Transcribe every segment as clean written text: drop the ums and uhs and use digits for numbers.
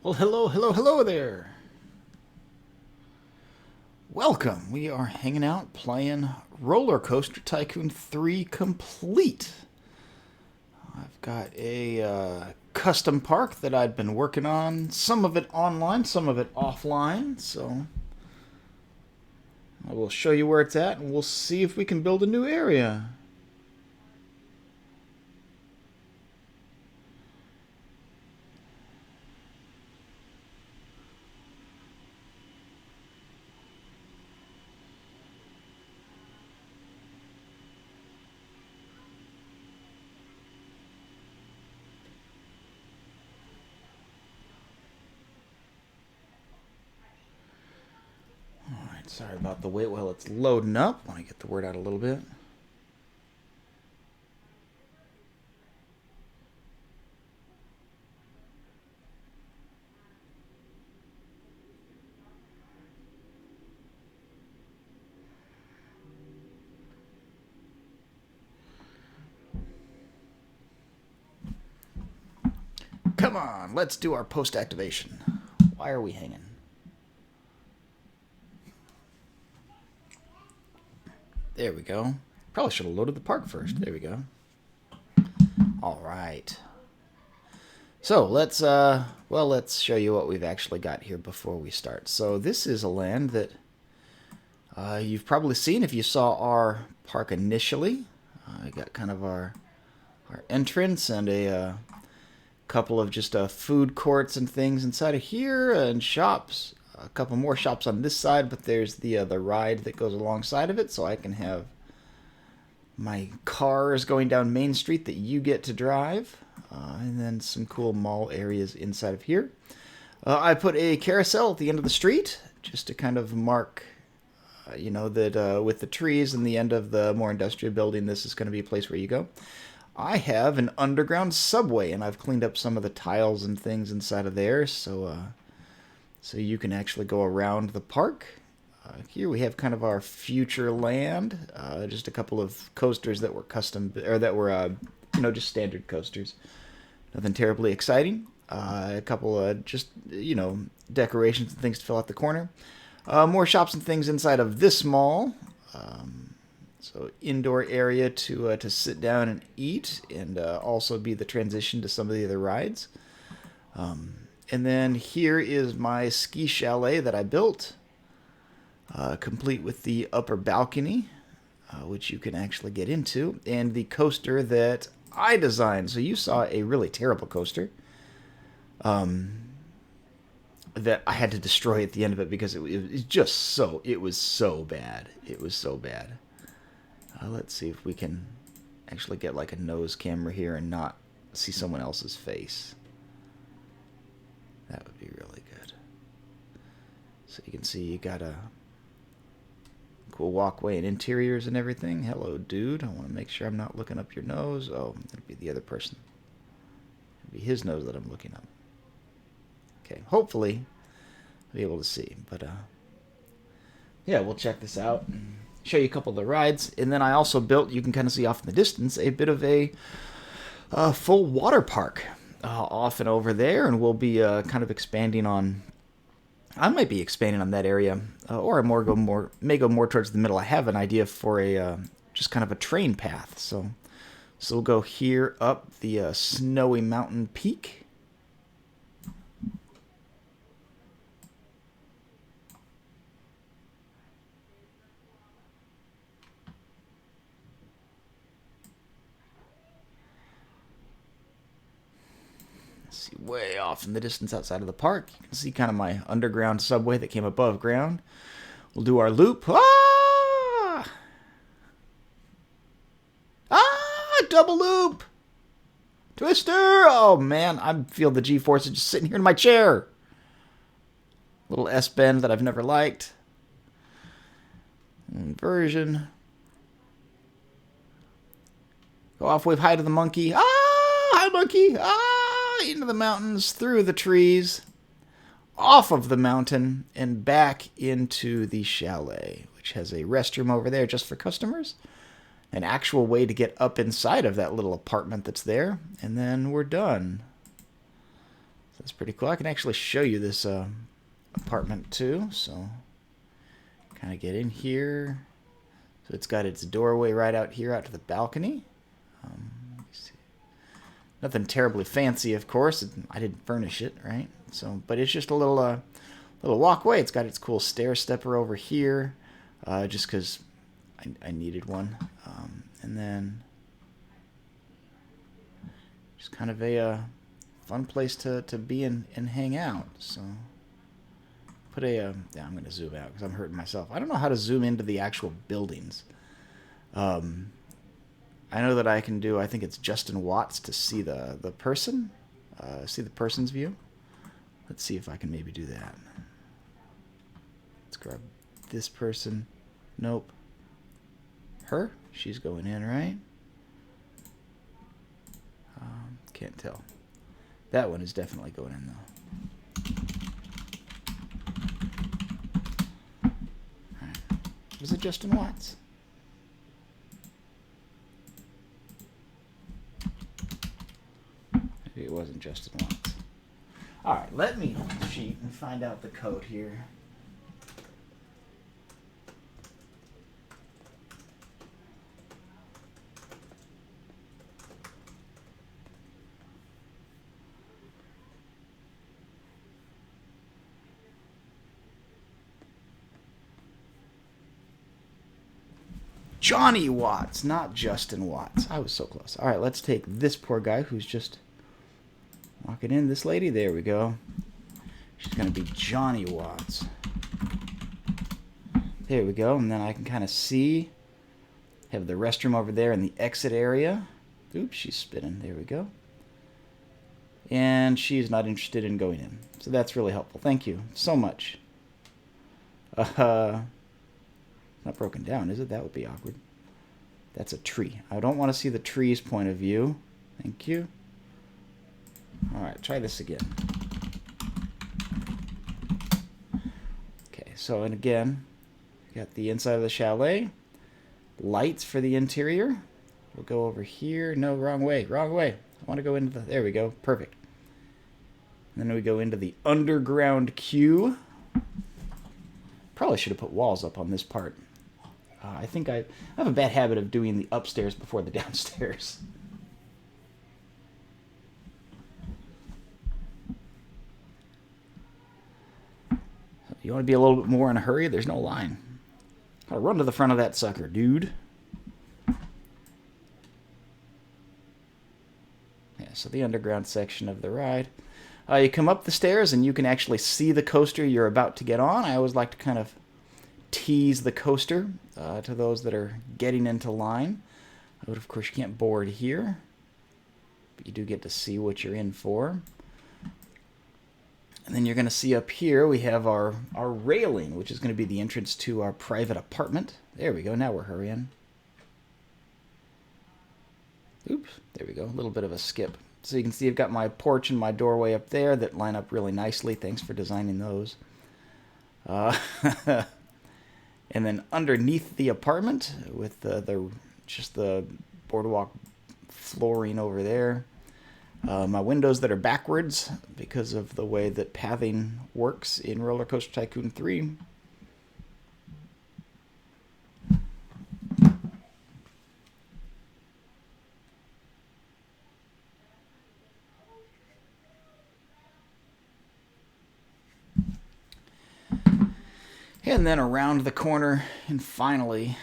Well, hello there. Welcome. We are hanging out playing Roller Coaster Tycoon 3 Complete. I've got a custom park that I've been working on, some of it online, some of it offline, so I will show you where it's at and we'll see if we can build a new area. Alright, sorry about the wait while it's loading up. Want to get the word out a little bit. Come on, let's do our post-activation. Why are we hanging? There we go. Probably should have loaded the park first. There we go. All right. So let's show you what we've actually got here before we start. So this is a land that you've probably seen if you saw our park initially. We got kind of our entrance and a couple of just food courts and things inside of here and shops. A couple more shops on this side, but there's the ride that goes alongside of it, so I can have my cars going down Main Street that you get to drive, and then some cool mall areas inside of here. I put a carousel at the end of the street just to kind of mark, that with the trees and the end of the more industrial building, this is going to be a place where you go. I have an underground subway, and I've cleaned up some of the tiles and things inside of there, so you can actually go around the park. Here we have kind of our future land, just a couple of coasters that were custom, or that were, just standard coasters. Nothing terribly exciting. A couple of just, decorations and things to fill out the corner. More shops and things inside of this mall. So indoor area to sit down and eat, and also be the transition to some of the other rides. And then here is my ski chalet that I built, complete with the upper balcony, which you can actually get into, and the coaster that I designed. So you saw a really terrible coaster that I had to destroy at the end of it because it was so bad. It was so bad. Let's see if we can actually get like a nose camera here and not see someone else's face. That would be really good. So you can see you got a cool walkway and interiors and everything. Hello, dude. I want to make sure I'm not looking up your nose. Oh, that'd be the other person. It'd be his nose that I'm looking up. Okay, hopefully I'll be able to see. But, yeah, we'll check this out and show you a couple of the rides. And then I also built, you can kind of see off in the distance, a bit of a full water park. Off and over there, and we'll be kind of expanding on. I might be expanding on that area, or I may go more towards the middle. I have an idea for a just kind of a train path. So we'll go here up the snowy mountain peak. See way off in the distance outside of the park. You can see kind of my underground subway that came above ground. We'll do our loop. Ah! Ah! Double loop! Twister! Oh man, I feel the G-forces just sitting here in my chair. Little S-bend that I've never liked. Inversion. Go off wave high to the monkey. Ah! Hi monkey! Ah! Into the mountains, through the trees, off of the mountain, and back into the chalet, which has a restroom over there just for customers, an actual way to get up inside of that little apartment that's there, and then we're done. So That's pretty cool. I can actually show you this apartment too. So kind of get in here. So it's got its doorway right out here, out to the balcony. Let me see. Nothing terribly fancy, of course. I didn't furnish it, right? So, but it's just a little walkway. It's got its cool stair stepper over here, just because I needed one. And then just kind of a fun place to be and hang out. So put a yeah, I'm going to zoom out because I'm hurting myself. I don't know how to zoom into the actual buildings. I know that I can do, I think it's Justin Watts to see the person, see the person's view. Let's see if I can maybe do that. Let's grab this person. Nope. Her? She's going in, right? Can't tell. That one is definitely going in, though. Alright. Was it Justin Watts? Maybe it wasn't Justin Watts. Alright, let me cheat and find out the code here. Johnny Watts, not Justin Watts. I was so close. All right, let's take this poor guy who's just walking in. This lady, there we go. She's going to be Johnny Watts. There we go, and then I can kind of see. Have the restroom over there in the exit area. Oops, she's spinning. There we go. And she's not interested in going in. So that's really helpful. Thank you so much. Not broken down, is it? That would be awkward. That's a tree. I don't want to see the tree's point of view. Thank you. Alright, try this again. Okay, so, and again, got the inside of the chalet. Lights for the interior. We'll go over here. No, wrong way. Wrong way. I want to go into the... There we go. Perfect. And then we go into the underground queue. Probably should have put walls up on this part. I think I have a bad habit of doing the upstairs before the downstairs. You want to be a little bit more in a hurry? There's no line. Gotta run to the front of that sucker, dude. Yeah, so the underground section of the ride. You come up the stairs and you can actually see the coaster you're about to get on. I always like to kind of tease the coaster to those that are getting into line. But of course you can't board here, but you do get to see what you're in for. And then you're going to see up here we have our railing, which is going to be the entrance to our private apartment. There we go. Now we're hurrying. Oops, there we go. A little bit of a skip. So you can see I've got my porch and my doorway up there that line up really nicely. Thanks for designing those. And then underneath the apartment with just the boardwalk flooring over there. My windows that are backwards because of the way that pathing works in Roller Coaster Tycoon 3. And then around the corner and finally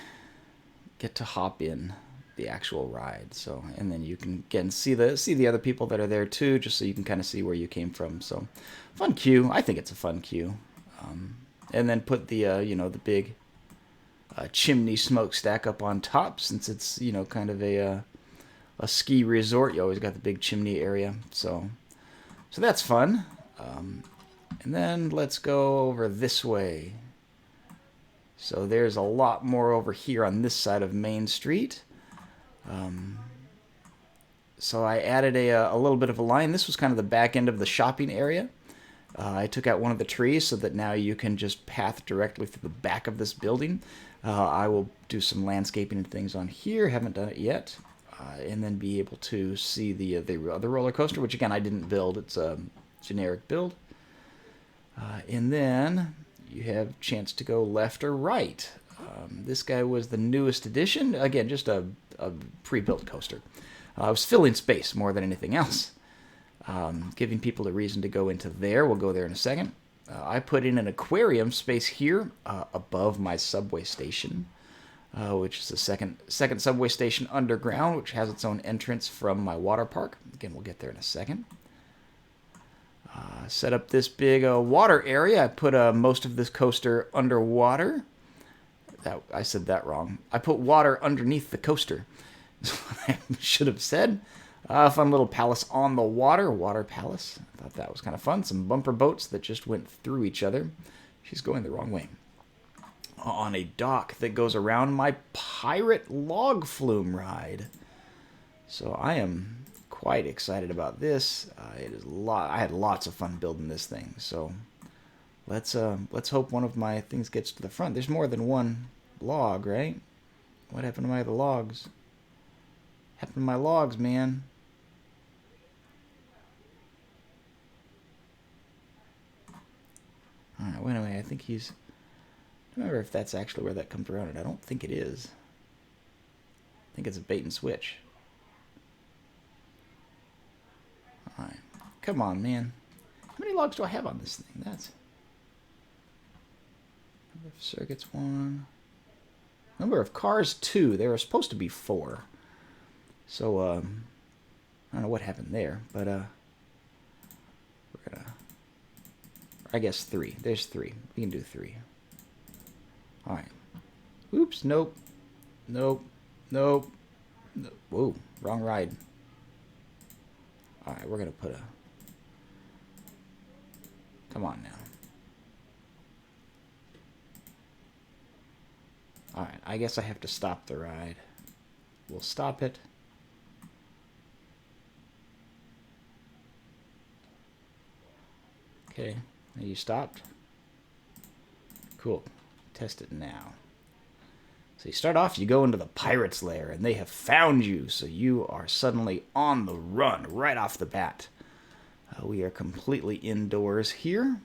get to hop in the actual ride. So, and then you can again see the other people that are there too, just so you can kind of see where you came from. So, fun queue. I think it's a fun queue. And then put the the big chimney smokestack up on top, since it's kind of a ski resort. You always got the big chimney area. So that's fun. And then let's go over this way. So there's a lot more over here on this side of Main Street. So I added a little bit of a line. This was kind of the back end of the shopping area. I took out one of the trees so that now you can just path directly through the back of this building. I will do some landscaping and things on here. Haven't done it yet. And then be able to see the other roller coaster, which again I didn't build. It's generic build. And then you have a chance to go left or right. This guy was the newest addition. Again, just a pre-built coaster. I was filling space more than anything else. Giving people a reason to go into there. We'll go there in a second. I put in an aquarium space here above my subway station, which is the second subway station underground, which has its own entrance from my water park. Again, we'll get there in a second. Set up this big water area. I put most of this coaster underwater. I said that wrong. I put water underneath the coaster. That's what I should have said. Fun little palace on the water palace. I thought that was kind of fun. Some bumper boats that just went through each other. She's going the wrong way. On a dock that goes around my pirate log flume ride. So I am quite excited about this. I had lots of fun building this thing. So let's hope one of my things gets to the front. There's more than one log, right? What happened to my other logs? Happened to my logs, man. Alright, well, anyway, I think he's... I don't remember if that's actually where that comes around, and I don't think it is. I think it's a bait and switch. Alright. Come on, man. How many logs do I have on this thing? That's... Number of circuits, 1. Number of cars, 2. There are supposed to be 4. So, I don't know what happened there, but, we're gonna... I guess 3. There's 3. We can do 3. Alright. Oops, nope. Nope. Nope. Nope. Whoa, wrong ride. Alright, we're gonna put a... Come on now. Alright, I guess I have to stop the ride. We'll stop it. Okay, now you stopped. Cool. Test it now. So you start off, you go into the pirate's lair, and they have found you, so you are suddenly on the run right off the bat. We are completely indoors here,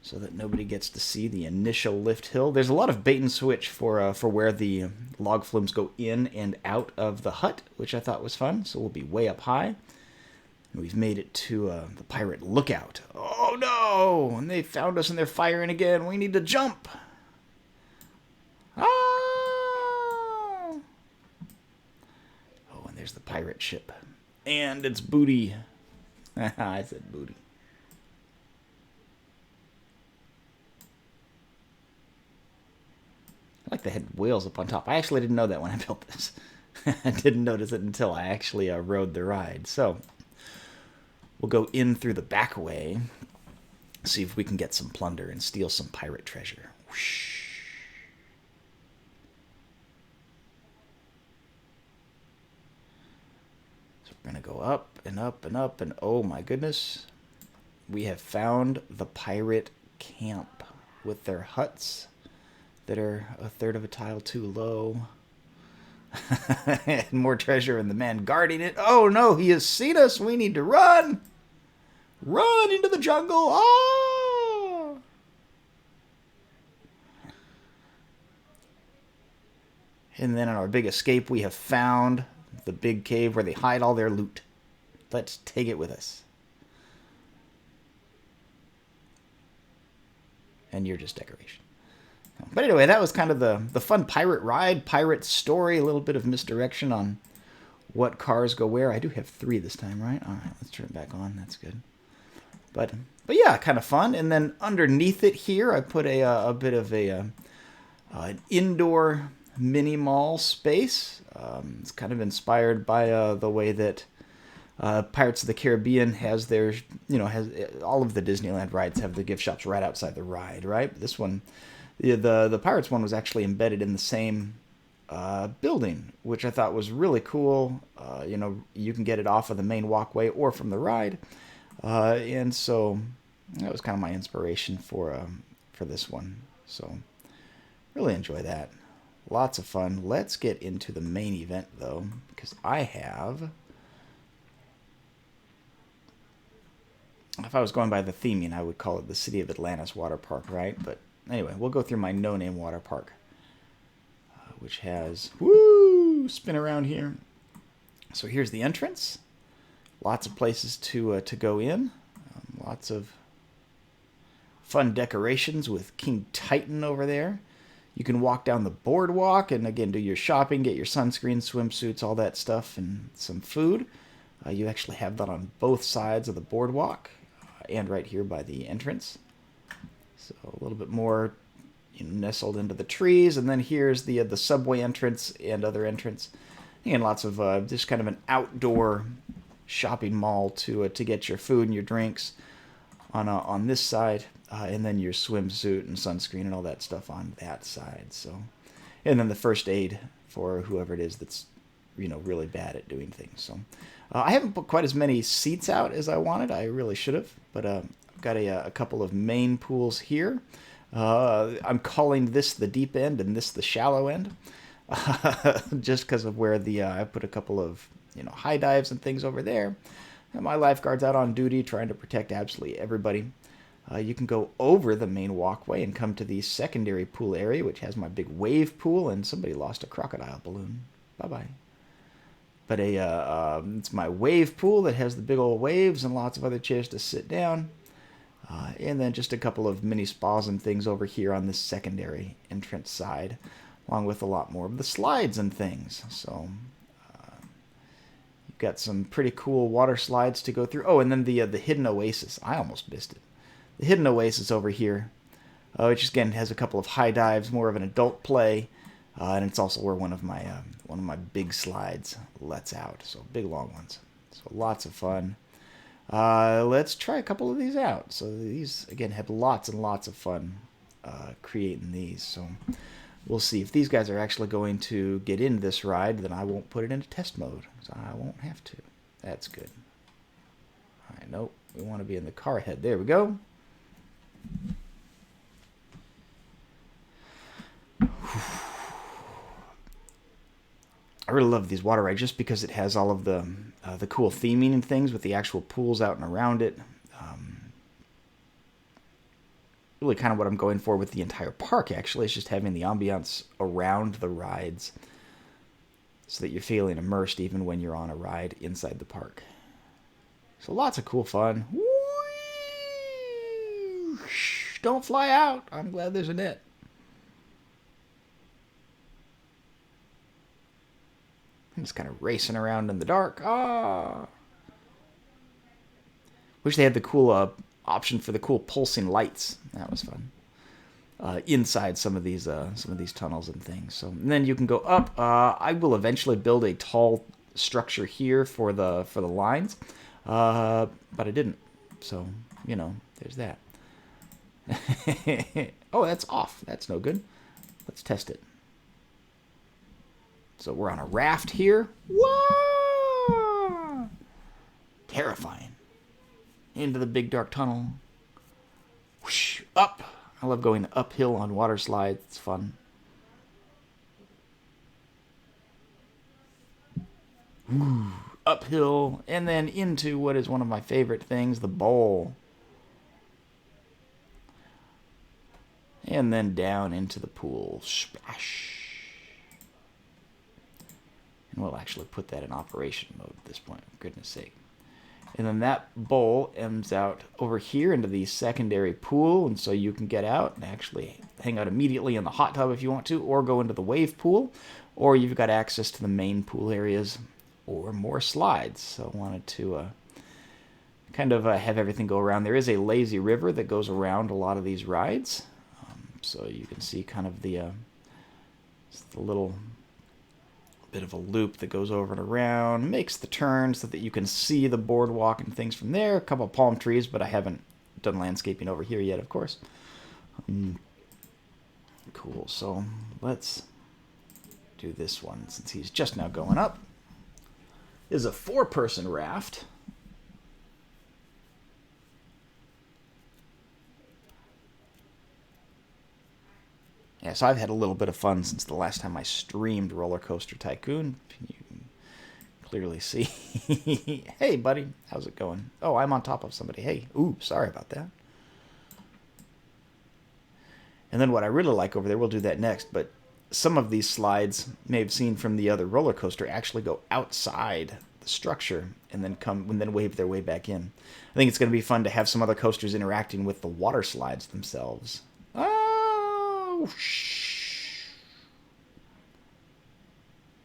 so that nobody gets to see the initial lift hill. There's a lot of bait and switch for where the log flumes go in and out of the hut, which I thought was fun. So we'll be way up high. And we've made it to the pirate lookout. Oh no! And they found us and they're firing again. We need to jump. Ah! Oh, and there's the pirate ship. And it's booty. I said booty. I like the head whales up on top. I actually didn't know that when I built this. I didn't notice it until I actually rode the ride. So we'll go in through the back way, see if we can get some plunder and steal some pirate treasure. Whoosh. So we're going to go up and up and up, and oh my goodness, we have found the pirate camp with their huts that are a third of a tile too low. And more treasure and the man guarding it. Oh no, he has seen us. We need to run. Run into the jungle. Oh! And then on our big escape, we have found the big cave where they hide all their loot. Let's take it with us. And you're just decoration. But anyway, that was kind of the fun pirate ride, pirate story, a little bit of misdirection on what cars go where. I do have 3 this time, right? All right, let's turn it back on. That's good. But yeah, kind of fun. And then underneath it here, I put a bit of an indoor mini mall space. It's kind of inspired by the way that Pirates of the Caribbean has their, has all of the Disneyland rides have the gift shops right outside the ride, right? But this one, the Pirates one was actually embedded in the same building, which I thought was really cool. You can get it off of the main walkway or from the ride. And so that was kind of my inspiration for this one. So really enjoy that. Lots of fun. Let's get into the main event, though, because I have If I was going by the theming, I would call it the City of Atlantis Water Park, right? But anyway, we'll go through my no-name water park, which has, spin around here. So here's the entrance. Lots of places to go in. Lots of fun decorations with King Titan over there. You can walk down the boardwalk and, again, do your shopping, get your sunscreen, swimsuits, all that stuff, and some food. You actually have that on both sides of the boardwalk and right here by the entrance. So a little bit more nestled into the trees. And then here's the subway entrance and other entrance. And lots of just kind of an outdoor shopping mall to get your food and your drinks on this side. And then your swimsuit and sunscreen and all that stuff on that side. So, and then the first aid for whoever it is that's really bad at doing things. So I haven't put quite as many seats out as I wanted. I really should have, but I've got a couple of main pools here. I'm calling this the deep end and this the shallow end, just because of where I put a couple of high dives and things over there. And my lifeguard's out on duty trying to protect absolutely everybody. You can go over the main walkway and come to the secondary pool area, which has my big wave pool, and somebody lost a crocodile balloon. Bye-bye. But it's my wave pool that has the big old waves and lots of other chairs to sit down. And then just a couple of mini spas and things over here on this secondary entrance side, along with a lot more of the slides and things. So you've got some pretty cool water slides to go through. Oh, and then the hidden Oasis. I almost missed it. The hidden Oasis over here, which again has a couple of high dives, more of an adult play, and it's also where one of my big slides lets out. So big long ones. So lots of fun. Let's try a couple of these out. So these again have lots and lots of fun creating these. So we'll see if these guys are actually going to get into this ride. Then I won't put it into test mode, so I won't have to. That's good. All right, nope. We want to be in the car head. There we go. I really love these water rides just because it has all of the cool theming and things with the actual pools out and around it. Really kind of what I'm going for with the entire park, actually, is just having the ambiance around the rides so that you're feeling immersed even when you're on a ride inside the park. So lots of cool fun. Don't fly out. I'm glad there's a net. I'm just kind of racing around in the dark. Wish they had the cool option for the cool pulsing lights. That was fun. Inside some of these tunnels and things. So and then you can go up. I will eventually build a tall structure here for the lines, but I didn't. So there's that. Oh, that's off. That's no good. Let's test it. So we're on a raft here. Whoa! Terrifying. Into the big dark tunnel. Whoosh, up. I love going uphill on water slides. It's fun. Ooh, uphill and then into what is one of my favorite things, the bowl. And then down into the pool. Splash. And we'll actually put that in operation mode at this point, for goodness sake. And then that bowl ends out over here into the secondary pool, and so you can get out and actually hang out immediately in the hot tub if you want to, or go into the wave pool, or you've got access to the main pool areas, or more slides. So I wanted to kind of have everything go around. There is a lazy river that goes around a lot of these rides. So you can see kind of the little bit of a loop that goes over and around, makes the turn so that you can see the boardwalk and things from there. A couple of palm trees, but I haven't done landscaping over here yet, of course. Cool, so let's do this one since he's just now going up. This is a 4-person raft. Yeah, so I've had a little bit of fun since the last time I streamed Roller Coaster Tycoon. You can clearly see. Hey, buddy. How's it going? Oh, I'm on top of somebody. Hey. Ooh, sorry about that. And then what I really like over there, we'll do that next, but some of these slides, you may have seen from the other roller coaster, actually go outside the structure and then wave their way back in. I think it's going to be fun to have some other coasters interacting with the water slides themselves. Oh,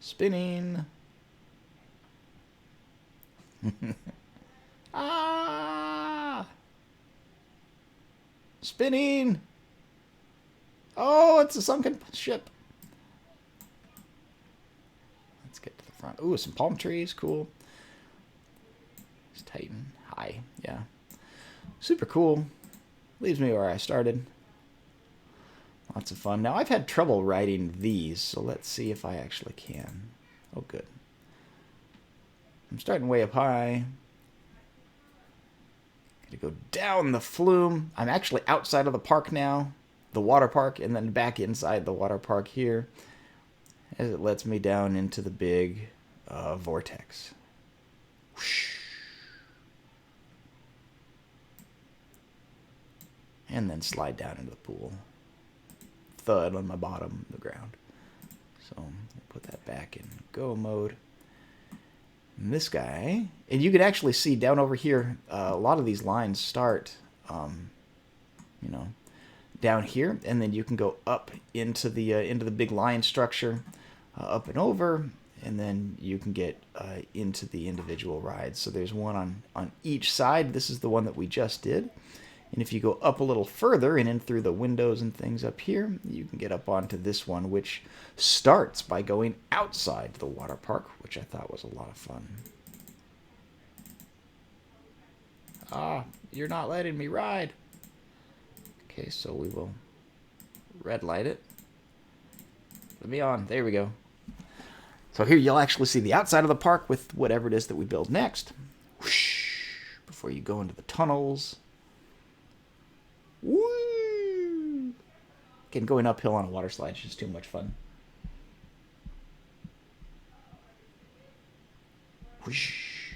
spinning. Ah, spinning. Oh, it's a sunken ship. Let's get to the front. Ooh, some palm trees. Cool. It's Titan. Hi. Yeah. Super cool. Leaves me where I started. Lots of fun. Now, I've had trouble riding these, so let's see if I actually can. Oh, good. I'm starting way up high. Gonna go down the flume. I'm actually outside of the park now. The water park, and then back inside the water park here as it lets me down into the big vortex. Whoosh. And then slide down into the pool. Thud on my bottom of the ground. So we'll put that back in go mode. And this guy, and you can actually see down over here, a lot of these lines start, down here, and then you can go up into the big line structure, up and over, and then you can get into the individual rides. So there's one on each side. This is the one that we just did. And if you go up a little further and in through the windows and things up here, you can get up onto this one, which starts by going outside the water park, which I thought was a lot of fun. Ah, you're not letting me ride. Okay, so we will red light it. Let me on. There we go. So here you'll actually see the outside of the park with whatever it is that we build next. Whoosh, before you go into the tunnels. Woo! Again, going uphill on a water slide is just too much fun. Whoosh.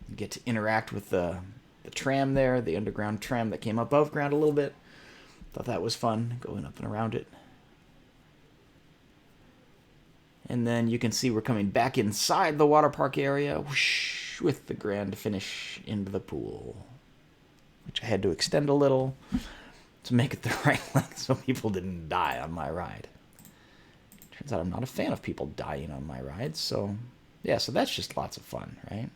You get to interact with the tram there, the underground tram that came above ground a little bit. Thought that was fun, going up and around it. And then you can see we're coming back inside the water park area, whoosh, with the grand finish into the pool, which I had to extend a little to make it the right length so people didn't die on my ride. Turns out I'm not a fan of people dying on my rides, so yeah, so that's just lots of fun, right?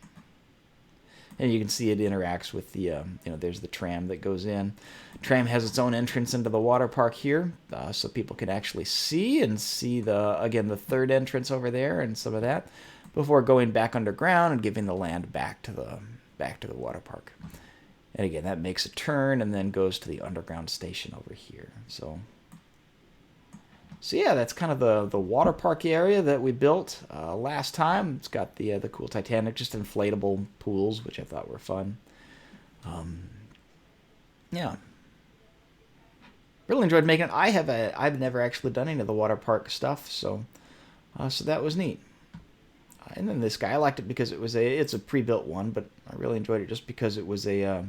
And you can see it interacts with the, there's the tram that goes in. Tram has its own entrance into the water park here, so people can actually see the third entrance over there and some of that before going back underground and giving the land back to the water park. And again, that makes a turn and then goes to the underground station over here. So yeah, that's kind of the water park area that we built last time. It's got the cool Titanic, just inflatable pools, which I thought were fun. Yeah, really enjoyed making it. I've never actually done any of the water park stuff, so that was neat. And then this guy, I liked it because it's a pre-built one, but I really enjoyed it just because it was a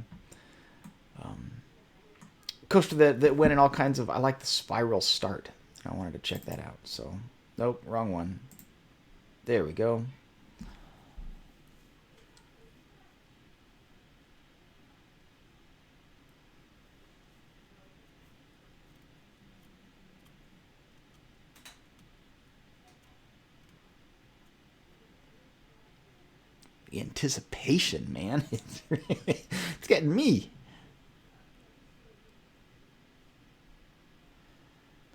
coaster that went in all kinds of. I like the spiral start. I wanted to check that out. So, nope, wrong one. There we go. The anticipation, man. It's getting me.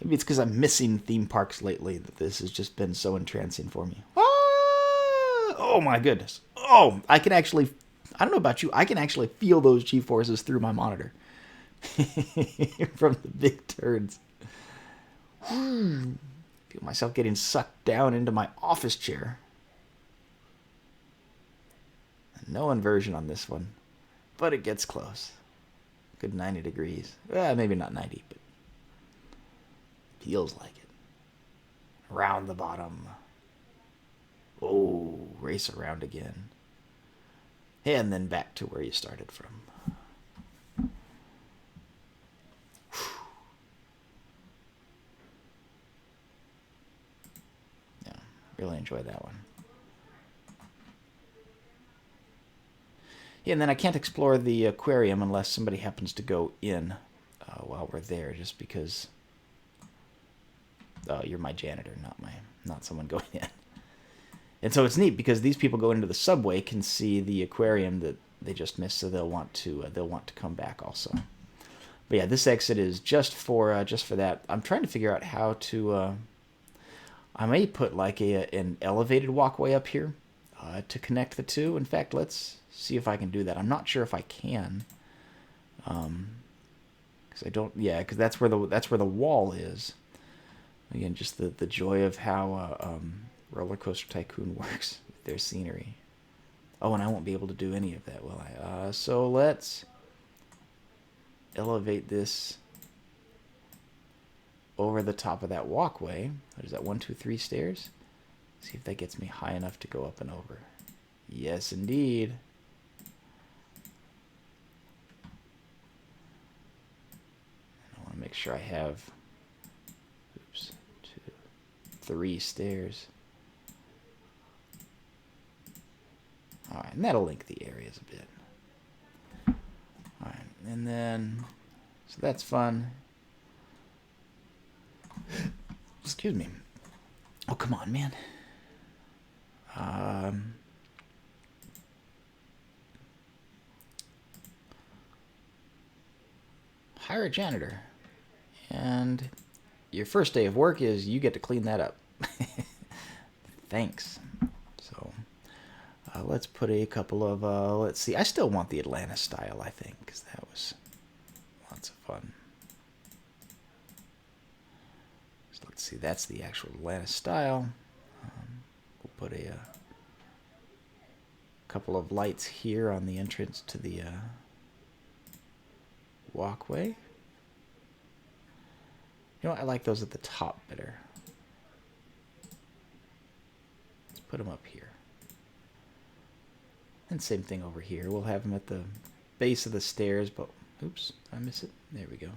Maybe it's because I'm missing theme parks lately that this has just been so entrancing for me. Ah! Oh my goodness. Oh, I don't know about you, I can actually feel those G-forces through my monitor. From the big turds. Feel myself getting sucked down into my office chair. No inversion on this one, but it gets close. Good 90 degrees. Maybe not 90, but feels like it. Around the bottom. Oh, race around again. And then back to where you started from. Yeah, really enjoy that one. Yeah, and then I can't explore the aquarium unless somebody happens to go in while we're there, just because you're my janitor, not someone going in. And so it's neat because these people going into the subway can see the aquarium that they just missed, so they'll want to come back also. But yeah, this exit is just for that. I'm trying to figure out how to. I may put like an elevated walkway up here to connect the two. In fact, let's see if I can do that. I'm not sure if I can, because I don't. Yeah, because that's where the wall is. Again, just the joy of how Roller Coaster Tycoon works with their scenery. Oh, and I won't be able to do any of that, will I? So let's elevate this over the top of that walkway. What is that, 1, 2, 3 stairs? See if that gets me high enough to go up and over. Yes, indeed. I want to make sure I have, 2, 3 stairs. Alright, and that'll link the areas a bit. Alright, and then, so that's fun. Excuse me. Oh, come on, man. Hire a janitor. And your first day of work is you get to clean that up. Thanks. So, let's put a couple of, let's see. I still want the Atlanta style, I think, because that was lots of fun. So let's see. That's the actual Atlanta style. We'll put a couple of lights here on the entrance to the walkway. You know what? I like those at the top better. Let's put them up here. And same thing over here. We'll have them at the base of the stairs, but oops, I miss it. There we go.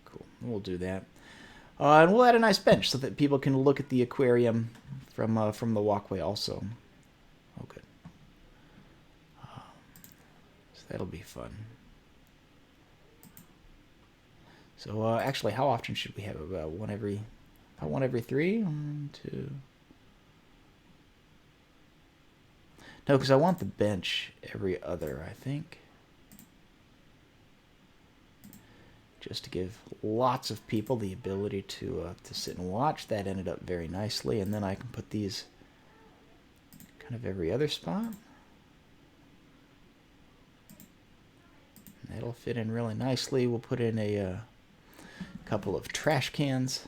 Cool. We'll do that. And we'll add a nice bench so that people can look at the aquarium from the walkway also. Oh, good. So that'll be fun. So actually, how often should we have? About one every 3? 1, 2. No, because I want the bench every other, I think. Just to give lots of people the ability to sit and watch. That ended up very nicely. And then I can put these kind of every other spot. And that'll fit in really nicely. We'll put in a couple of trash cans.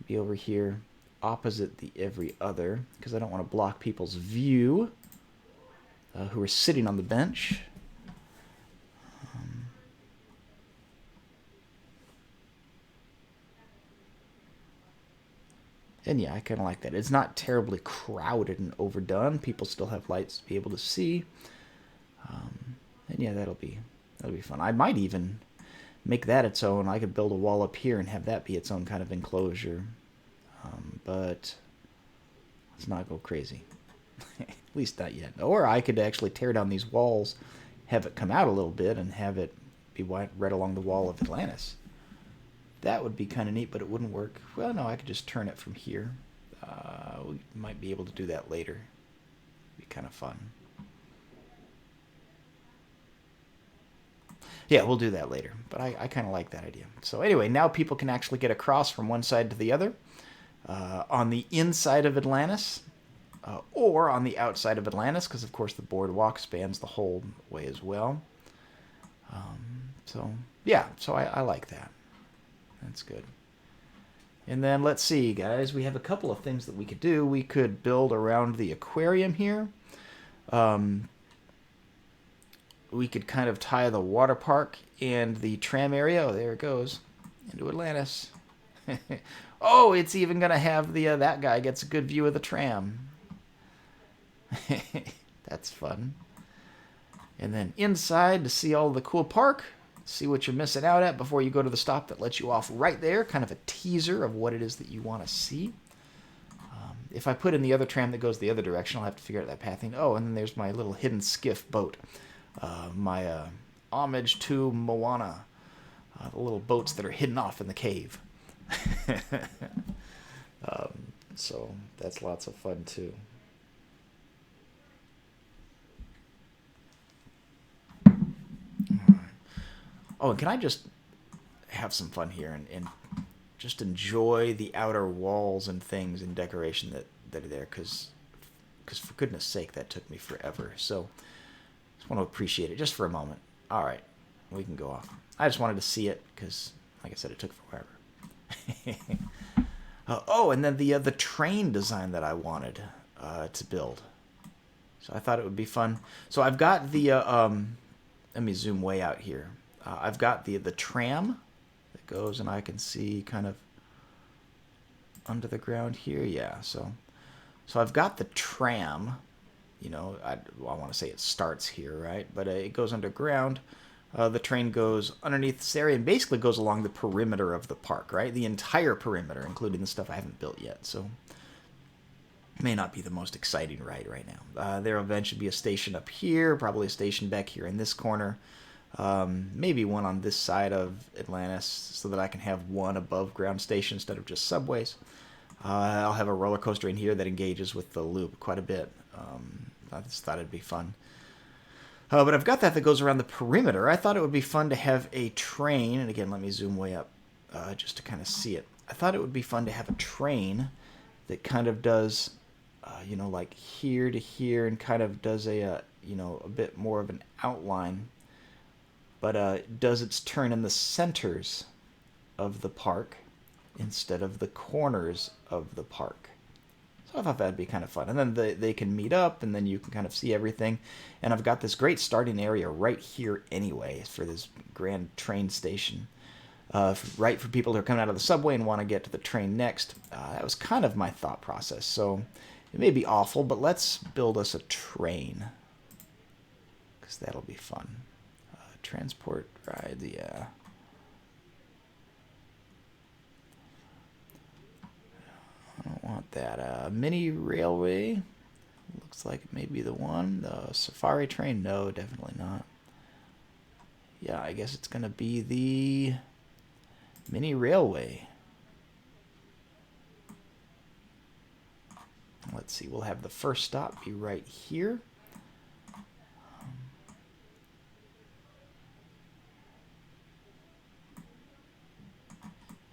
Be over here opposite the every other, because I don't want to block people's view who are sitting on the bench. And yeah, I kind of like that. It's not terribly crowded and overdone. People still have lights to be able to see. And yeah, that'll be fun. I might even make that its own. I could build a wall up here and have that be its own kind of enclosure. But let's not go crazy. At least not yet. Or I could actually tear down these walls, have it come out a little bit, and have it be right along the wall of Atlantis. That would be kind of neat, but it wouldn't work. Well, no, I could just turn it from here. We might be able to do that later. Be kind of fun. Yeah, we'll do that later, but I kind of like that idea. So anyway, now people can actually get across from one side to the other on the inside of Atlantis or on the outside of Atlantis, because of course the boardwalk spans the whole way as well. So yeah, so I like that. That's good. And then let's see, guys. We have a couple of things that we could do. We could build around the aquarium here. We could kind of tie the water park and the tram area, oh, there it goes, into Atlantis. Oh, it's even going to have the that guy gets a good view of the tram. That's fun. And then inside to see all the cool park, see what you're missing out at before you go to the stop that lets you off right there. Kind of a teaser of what it is that you want to see. If I put in the other tram that goes the other direction, I'll have to figure out that pathing. Oh, and then there's my little hidden skiff boat. My homage to Moana. The little boats that are hidden off in the cave. So that's lots of fun too. Oh, and can I just have some fun here and just enjoy the outer walls and things and decoration that are there? Because for goodness sake, that took me forever. So just want to appreciate it just for a moment. All right, we can go off. I just wanted to see it because, like I said, it took forever. Oh, and then the train design that I wanted to build. So I thought it would be fun. So I've got the let me zoom way out here. I've got the tram that goes, and I can see kind of under the ground here. Yeah, so I've got the tram. You know, I want to say it starts here, right? But it goes underground. The train goes underneath this area and basically goes along the perimeter of the park, right? The entire perimeter, including the stuff I haven't built yet. So it may not be the most exciting ride right now. There will eventually be a station up here, probably a station back here in this corner. Maybe one on this side of Atlantis so that I can have one above ground station instead of just subways. I'll have a roller coaster in here that engages with the loop quite a bit. I just thought it'd be fun. But I've got that goes around the perimeter. I thought it would be fun to have a train, and again, let me zoom way up just to kind of see it. I thought it would be fun to have a train that kind of does, you know, like here to here, and kind of does a you know, a bit more of an outline, but does its turn in the centers of the park instead of the corners of the park. So I thought that'd be kind of fun. And then they can meet up, and then you can kind of see everything. And I've got this great starting area right here anyway for this grand train station. Right for people who are coming out of the subway and want to get to the train next. That was kind of my thought process. So it may be awful, but let's build us a train. Because that'll be fun. Transport ride, yeah. I don't want that. Mini railway. Looks like it may be the one. The safari train. No, definitely not. Yeah, I guess it's going to be the mini railway. Let's see. We'll have the first stop be right here.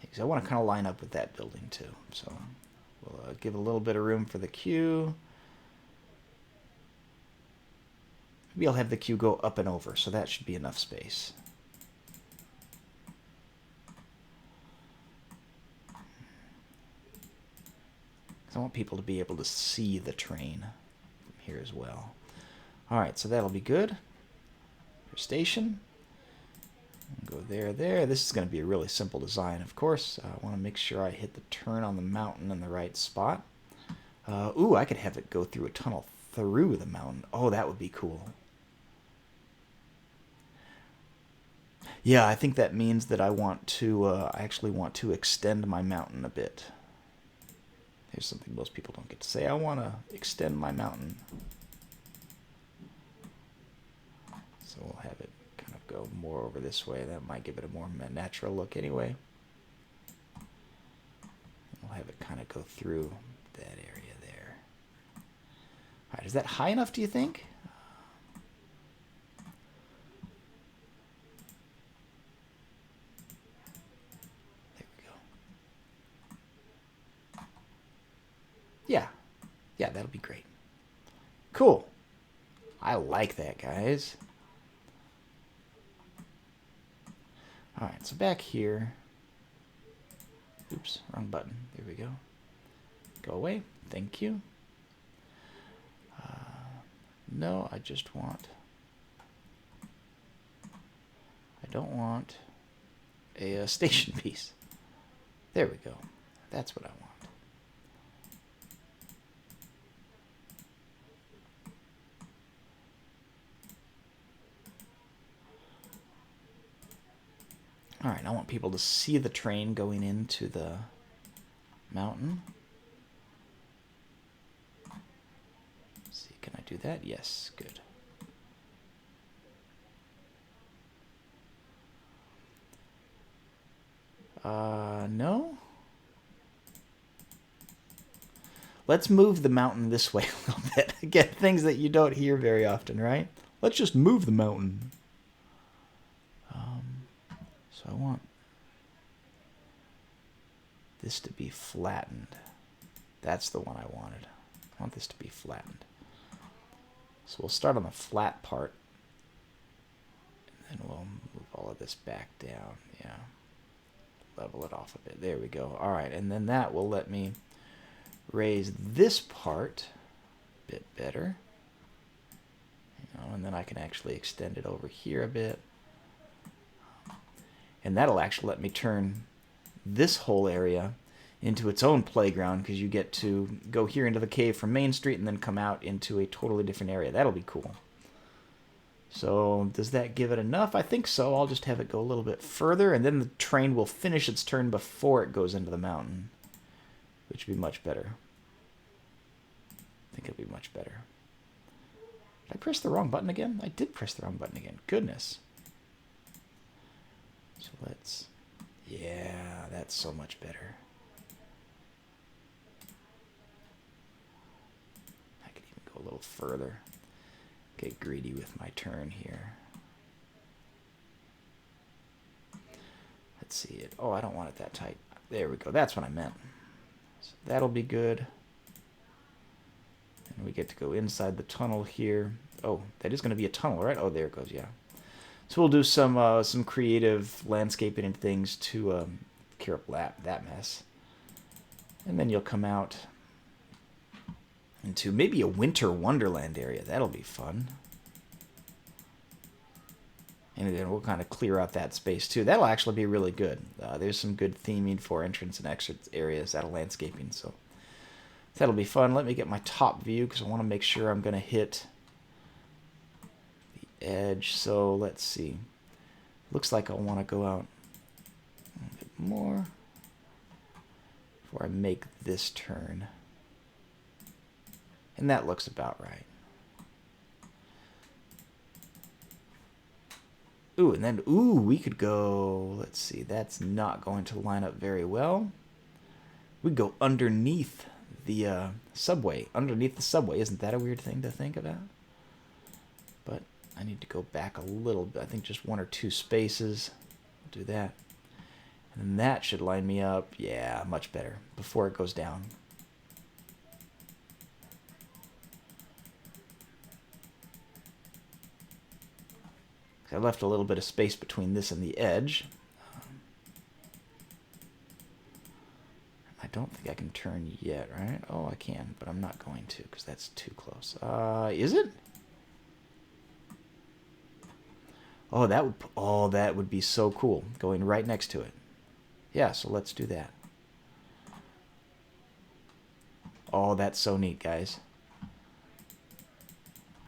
Because I want to kind of line up with that building too. So we'll give a little bit of room for the queue. Maybe I'll have the queue go up and over, so that should be enough space. I want people to be able to see the train from here as well. All right, so that'll be good. Your station. Go there, there. This is going to be a really simple design, of course. I want to make sure I hit the turn on the mountain in the right spot. Ooh, I could have it go through a tunnel through the mountain. Oh, that would be cool. Yeah, I think that means that I want to, I actually want to extend my mountain a bit. Here's something most people don't get to say. I want to extend my mountain. So we'll have it kind of go more over this way. That might give it a more natural look anyway. We'll have it kind of go through that area there. All right, is that high enough, do you think? Yeah, that'll be great. Cool. I like that, guys. All right, so back here. Oops, wrong button. There we go. Go away. Thank you. No, I just want... I don't want a station piece. There we go. That's what I want. Alright, I want people to see the train going into the mountain. Let's see, can I do that? Yes, good. No? Let's move the mountain this way a little bit. Again, things that you don't hear very often, right? Let's just move the mountain. So I want this to be flattened. That's the one I wanted. I want this to be flattened. So we'll start on the flat part. And then we'll move all of this back down. Yeah. Level it off a bit. There we go. All right, and then that will let me raise this part a bit better. And then I can actually extend it over here a bit. And that'll actually let me turn this whole area into its own playground, because you get to go here into the cave from Main Street and then come out into a totally different area. That'll be cool. So does that give it enough? I think so. I'll just have it go a little bit further, and then the train will finish its turn before it goes into the mountain, which would be much better. I think it'll be much better. Did I press the wrong button again? I did press the wrong button again. Goodness. So let's... Yeah, that's so much better. I could even go a little further. Get greedy with my turn here. Let's see it. Oh, I don't want it that tight. There we go. That's what I meant. So that'll be good. And we get to go inside the tunnel here. Oh, that is going to be a tunnel, right? Oh, there it goes, yeah. So we'll do some creative landscaping and things to clear up that mess. And then you'll come out into maybe a winter wonderland area. That'll be fun. And then we'll kind of clear out that space too. That'll actually be really good. There's some good theming for entrance and exit areas out of landscaping, so that'll be fun. Let me get my top view because I want to make sure I'm going to hit the edge. So let's see. Looks like I want to go out a bit more before I make this turn. And that looks about right. Ooh, and then, we could go, let's see, that's not going to line up very well. We'd go underneath the subway. Underneath the subway, isn't that a weird thing to think about? But I need to go back a little bit. I think just 1 or 2 spaces. I'll do that. And then that should line me up, yeah, much better, before it goes down. I left a little bit of space between this and the edge. I don't think I can turn yet, right? Oh, I can, but I'm not going to because that's too close. Is it? Oh, that would be so cool, going right next to it. Yeah, so let's do that. Oh, that's so neat, guys.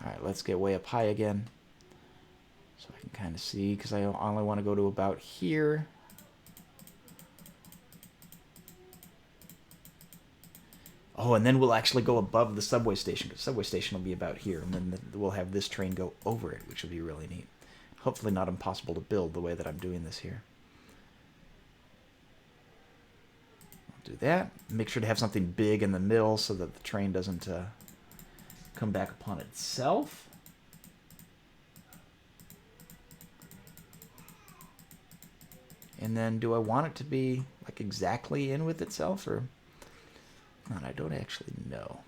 All right, let's get way up high again. So I can kind of see, because I only want to go to about here. Oh, and then we'll actually go above the subway station, because the subway station will be about here, and then we'll have this train go over it, which will be really neat. Hopefully not impossible to build the way that I'm doing this here. I'll do that. Make sure to have something big in the middle so that the train doesn't come back upon itself. And then do I want it to be like exactly in with itself, or not? I don't actually know.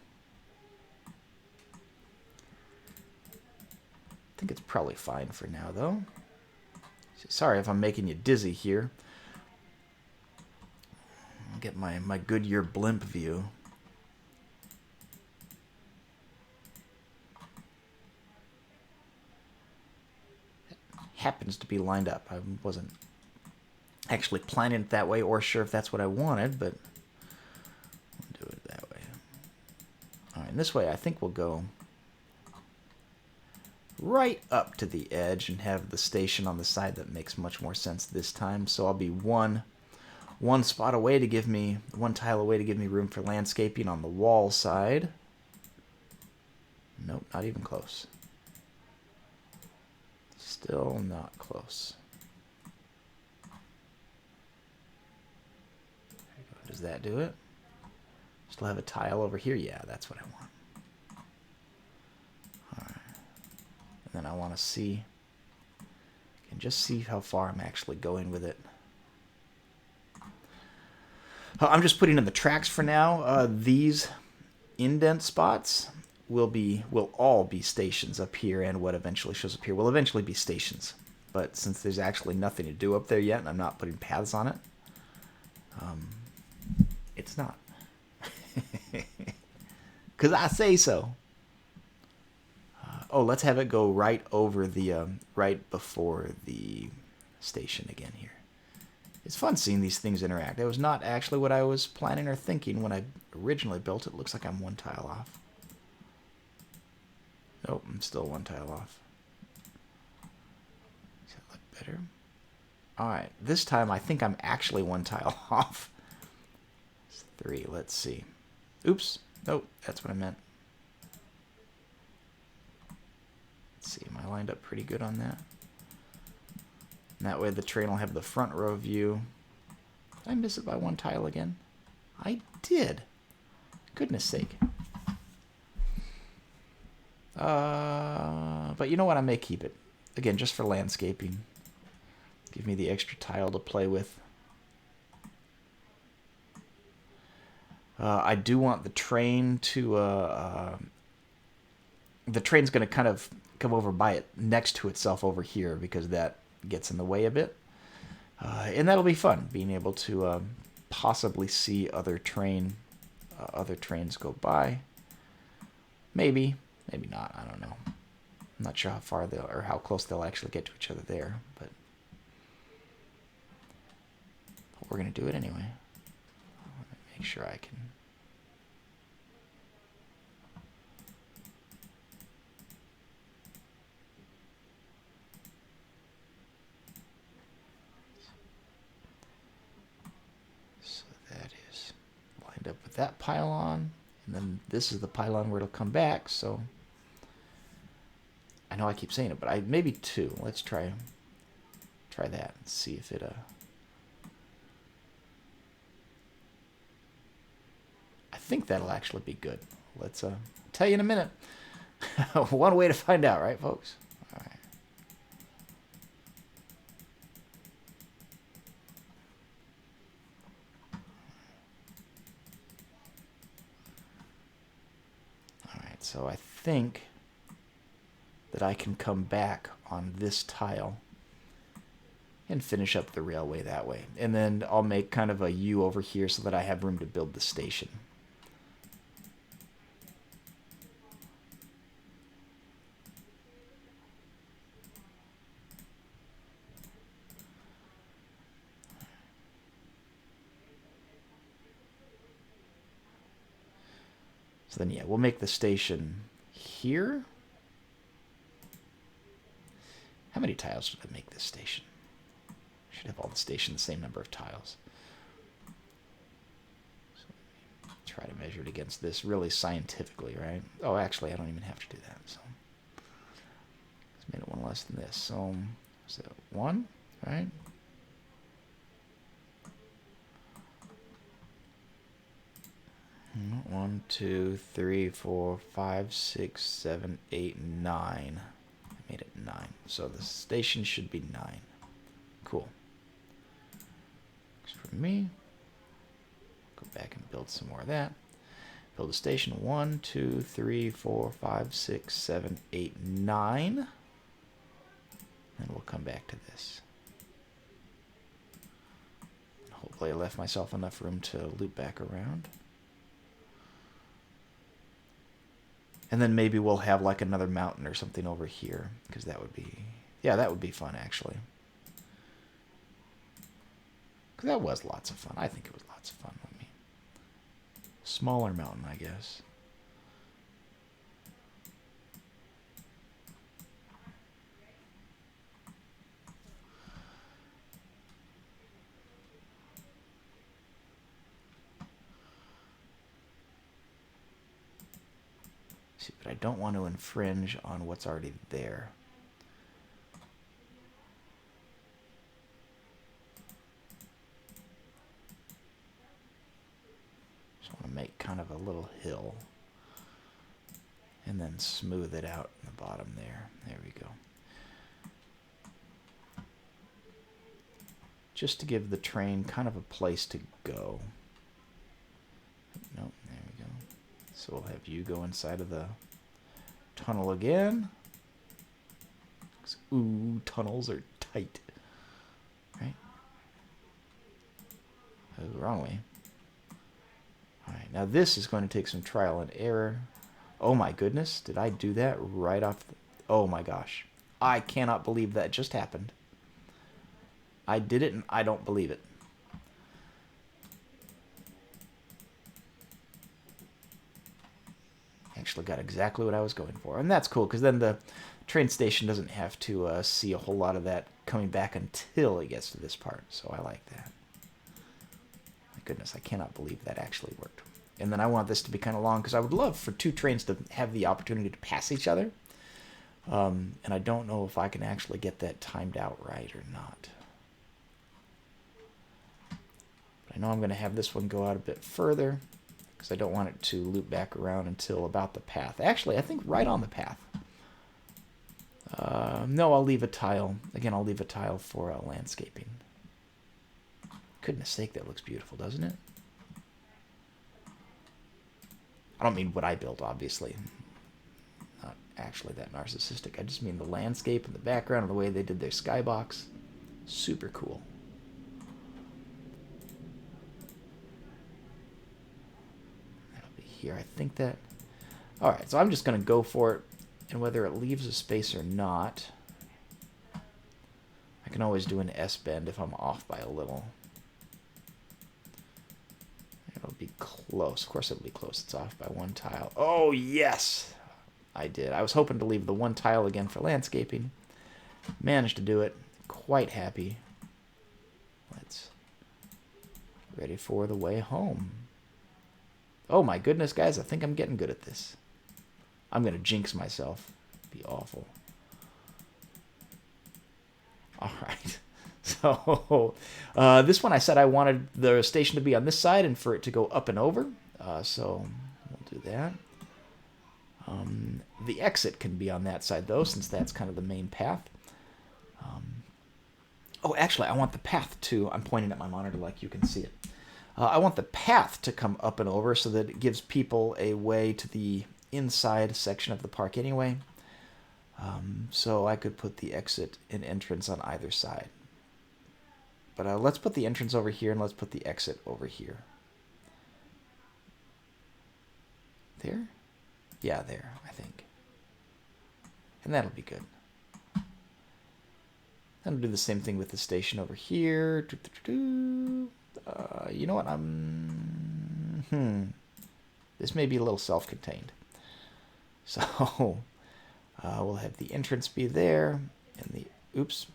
I think it's probably fine for now, though. Sorry if I'm making you dizzy here. I'll get my Goodyear blimp view. It happens to be lined up. I wasn't actually planning it that way or sure if that's what I wanted, but we'll do it that way. All right, and this way I think we'll go right up to the edge and have the station on the side. That makes much more sense this time. So I'll be one spot away to give me, one tile away to give me room for landscaping on the wall side. Nope, not even close. Still not close. Does that do it? Still have a tile over here? Yeah, that's what I want. Alright. And then I want to see, and just see how far I'm actually going with it. I'm just putting in the tracks for now. These indent spots will all be stations up here, and what eventually shows up here will eventually be stations. But since there's actually nothing to do up there yet, and I'm not putting paths on it, it's not. Because I say so. Oh, let's have it go right over the, right before the station again here. It's fun seeing these things interact. It was not actually what I was planning or thinking when I originally built it. Looks like I'm one tile off. Nope, I'm still one tile off. Does that look better? Alright, this time I think I'm actually one tile off. It's 3, let's see. Oops, nope, that's what I meant. Let's see, am I lined up pretty good on that? And that way the train will have the front row view. Did I miss it by one tile again? I did. Goodness sake. But you know what? I may keep it. Again, just for landscaping. Give me the extra tile to play with. I do want the train to... the train's going to kind of come over by it next to itself over here because that gets in the way a bit. And that'll be fun, being able to possibly see other trains go by. Maybe not. I don't know. I'm not sure how far they'll, or how close they'll actually get to each other there, but we're gonna do it anyway. Make sure I can. So that is lined up with that pylon. And then this is the pylon where it'll come back, so I know I keep saying it, but maybe 2. Let's try that and see if it I think that'll actually be good. Let's tell you in a minute. One way to find out, right, folks? All right. So I think that I can come back on this tile and finish up the railway that way. And then I'll make kind of a U over here so that I have room to build the station. So then, yeah, we'll make the station here. How many tiles should I make this station? Should have all the stations the same number of tiles. So try to measure it against this really scientifically, right? Oh, actually, I don't even have to do that. So let's make it one less than this. So is that 1, right? One, 2, 3, 4, 5, 6, 7, 8, 9. I made it 9. So the station should be 9. Cool. Works for me. Go back and build some more of that. Build a station. 1, 2, 3, 4, 5, 6, 7, 8, 9. And we'll come back to this. Hopefully I left myself enough room to loop back around. And then maybe we'll have like another mountain or something over here, because that would be, yeah, that would be fun actually. That was lots of fun. I think it was lots of fun with me. Smaller mountain, I guess. See, but I don't want to infringe on what's already there. Just want to make kind of a little hill. And then smooth it out in the bottom there. There we go. Just to give the train kind of a place to go. Nope, there we go. So we'll have you go inside of the tunnel again. Ooh, tunnels are tight. Right? Oh, wrong way. Alright, now this is going to take some trial and error. Oh my goodness, did I do that right off the... Oh my gosh. I cannot believe that just happened. I did it and I don't believe it. Actually got exactly what I was going for. And that's cool, because then the train station doesn't have to see a whole lot of that coming back until it gets to this part. So I like that. My goodness, I cannot believe that actually worked. And then I want this to be kind of long, because I would love for two trains to have the opportunity to pass each other. And I don't know if I can actually get that timed out right or not. But I know I'm going to have this one go out a bit further, because I don't want it to loop back around until about the path. Actually, I think right on the path. No, I'll leave a tile. Again, I'll leave a tile for landscaping. Goodness sake, that looks beautiful, doesn't it? I don't mean what I built, obviously. Not actually that narcissistic. I just mean the landscape and the background and the way they did their skybox. Super cool. That'll be here. I think that... Alright, so I'm just going to go for it. And whether it leaves a space or not, I can always do an S-bend if I'm off by a little. It'll be close. Of course it'll be close. It's off by one tile. Oh, yes! I did. I was hoping to leave the one tile again for landscaping. Managed to do it. Quite happy. Let's... Ready for the way home. Oh my goodness, guys. I think I'm getting good at this. I'm going to jinx myself. Be awful. All right. So this one I said I wanted the station to be on this side and for it to go up and over. So we'll do that. The exit can be on that side, though, since that's kind of the main path. Oh, actually, I want the path to... I'm pointing at my monitor like you can see it. I want the path to come up and over so that it gives people a way to the inside section of the park anyway. So I could put the exit and entrance on either side. But let's put the entrance over here and let's put the exit over here. There? Yeah, there, I think. And that'll be good. Then I'll do the same thing with the station over here. You know what? This may be a little self-contained. So we'll have the entrance be there, and the... Oops.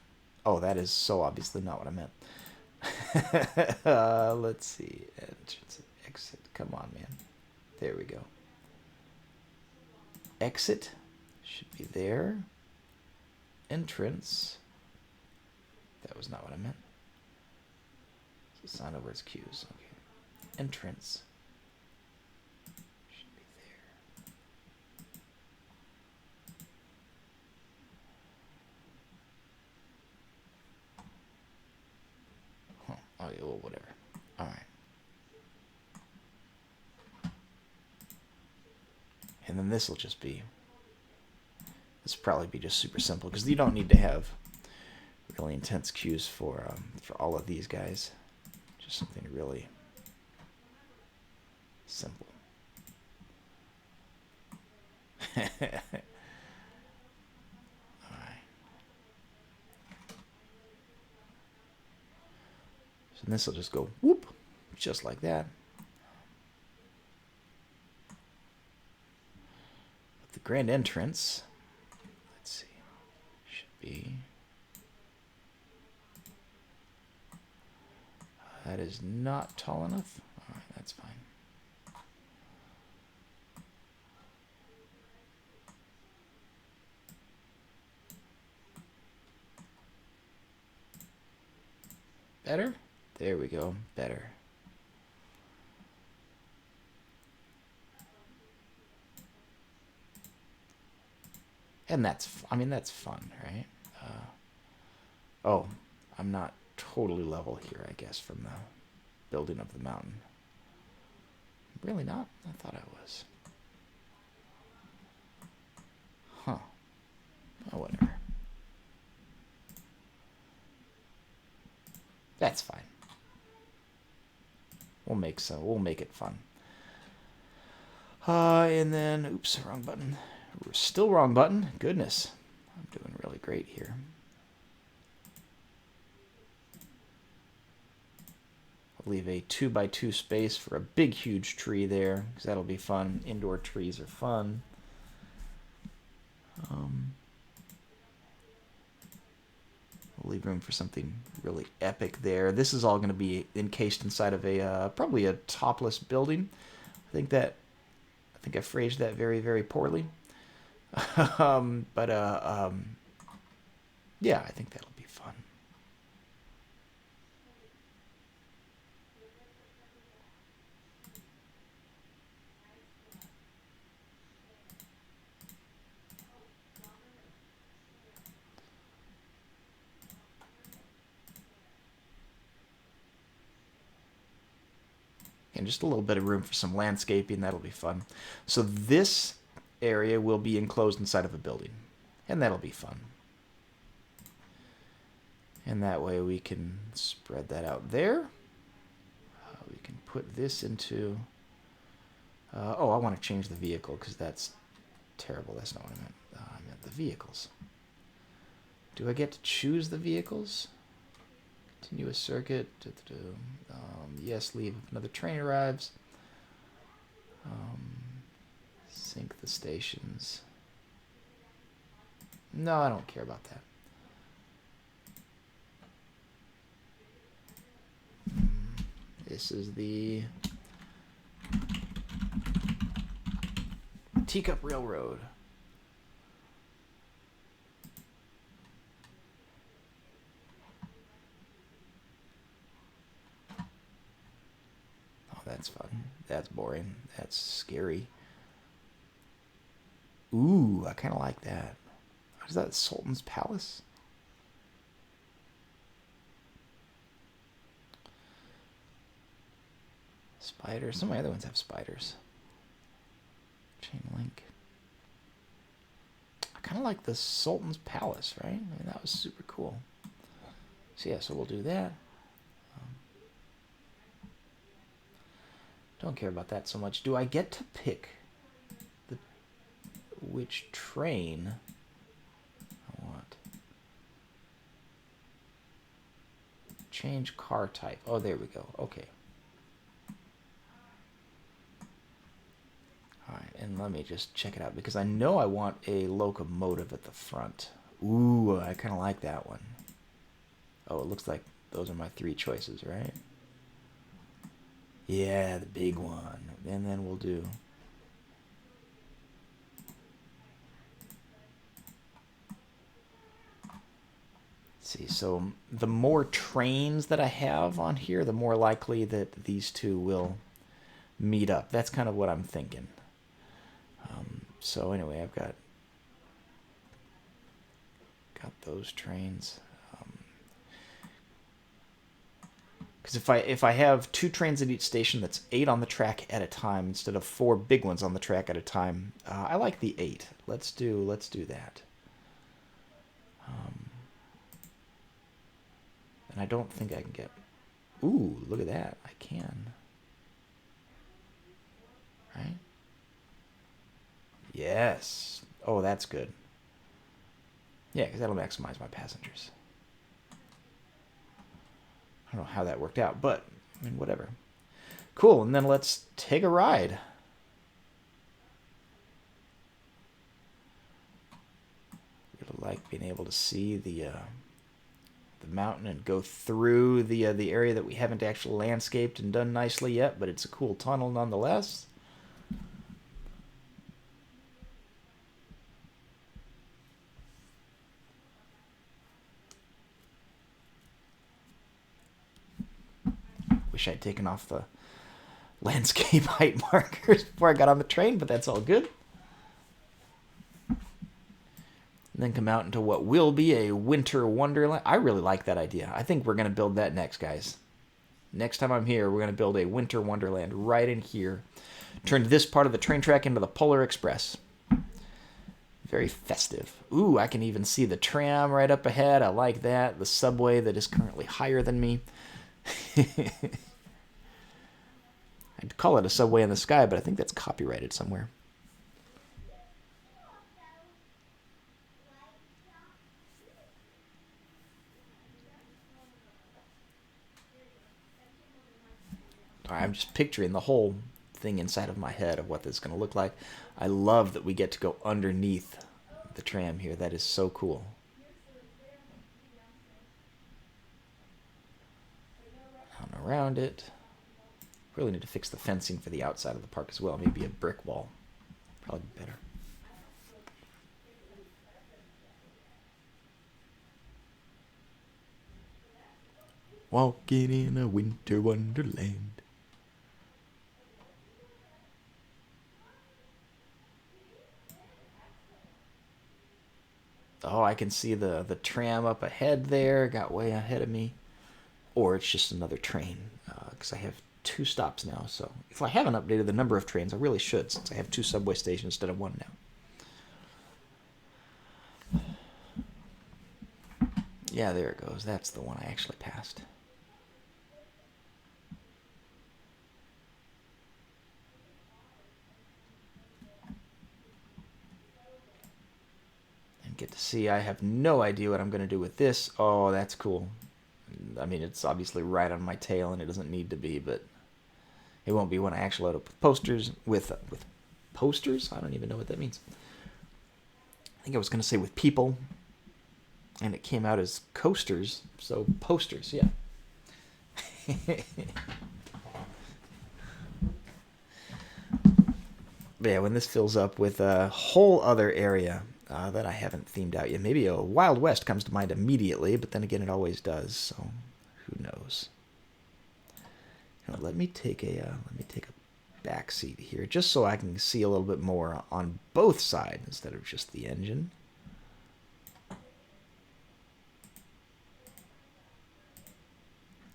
Oh, that is so obviously not what I meant. Let's see. Entrance and exit. Come on, man. There we go. Exit should be there. Entrance. That was not what I meant. So sign over its cues. Okay. Entrance. Should be there. Huh. Oh, yeah, well, whatever. All right. And then this will just be... This will probably be just super simple, because you don't need to have really intense cues for all of these guys. Just something really simple. Alright. So And this will just go whoop, just like that. The grand entrance, let's see, should be... that is not tall enough. All right, that's fine. Better? There we go. Better. And that's, I mean, that's fun, right? Oh, I'm not totally level here, I guess, from the building of the mountain. Really not? I thought I was. Huh. Oh, whatever. That's fine. We'll make it fun. And then, oops, wrong button. Still wrong button. Goodness. I'm doing really great here. I'll leave a 2x2 space for a big, huge tree there, because that'll be fun. Indoor trees are fun. We'll leave room for something really epic there. This is all going to be encased inside of a probably a topless building. I think I phrased that very, very poorly. Yeah, I think that'll be fun. And just a little bit of room for some landscaping. That'll be fun. So this area will be enclosed inside of a building, and that'll be fun. And that way we can spread that out there. We can put this into... oh, I want to change the vehicle because that's terrible. That's not what I meant. I meant the vehicles. Do I get to choose the vehicles? Continuous circuit. Yes, leave if another train arrives. Sync the stations. No, I don't care about that. This is the Teacup Railroad. Oh, that's fun. That's boring. That's scary. Ooh, I kind of like that. What is that? Sultan's Palace? Spiders. Some of my other ones have spiders. Chain link. I kind of like the Sultan's Palace, right? I mean, that was super cool. So yeah, so we'll do that. Don't care about that so much. Do I get to pick which train I want? Change car type. Oh, there we go. Okay. Alright, and let me just check it out, because I know I want a locomotive at the front. Ooh, I kind of like that one. Oh, it looks like those are my three choices, right? Yeah, the big one. And then we'll do... see, so the more trains that I have on here, the more likely that these two will meet up. That's kind of what I'm thinking. So anyway, I've got those trains. Because if I have 2 trains at each station, that's 8 on the track at a time instead of 4 big ones on the track at a time. I like the 8. Let's do that. And I don't think I can get... ooh, look at that. I can. Right? Yes. Oh, that's good. Yeah, because that'll maximize my passengers. don't know how that worked out, but I mean, whatever. Cool, and then let's take a ride. Really like being able to see the mountain and go through the area that we haven't actually landscaped and done nicely yet, but it's a cool tunnel nonetheless. Wish I'd taken off the landscape height markers before I got on the train, but that's all good. And then come out into what will be a winter wonderland. I really like that idea. I think we're going to build that next, guys. Next time I'm here, we're going to build a winter wonderland right in here. Turn this part of the train track into the Polar Express. Very festive. Ooh, I can even see the tram right up ahead. I like that. The subway that is currently higher than me. I'd call it a subway in the sky, but I think that's copyrighted somewhere. I'm just picturing the whole thing inside of my head of what this is going to look like. I love that we get to go underneath the tram here. That is so cool. On around it. Really need to fix the fencing for the outside of the park as well. Maybe a brick wall. Probably better. Walking in a winter wonderland. Oh, I can see the tram up ahead there. Got way ahead of me. Or it's just another train. Because I have 2 stops now. So if I haven't updated the number of trains, I really should, since I have 2 subway stations instead of 1 now. Yeah, there it goes. That's the one I actually passed. And get to see, I have no idea what I'm going to do with this. Oh, that's cool. I mean, it's obviously right on my tail, and it doesn't need to be, but it won't be when I actually load up with posters. With posters? I don't even know what that means. I think I was going to say with people, and it came out as coasters, so posters, yeah. But yeah, when this fills up with a whole other area that I haven't themed out yet, maybe a Wild West comes to mind immediately, but then again, it always does, so who knows. Let me take a back seat here, just so I can see a little bit more on both sides instead of just the engine.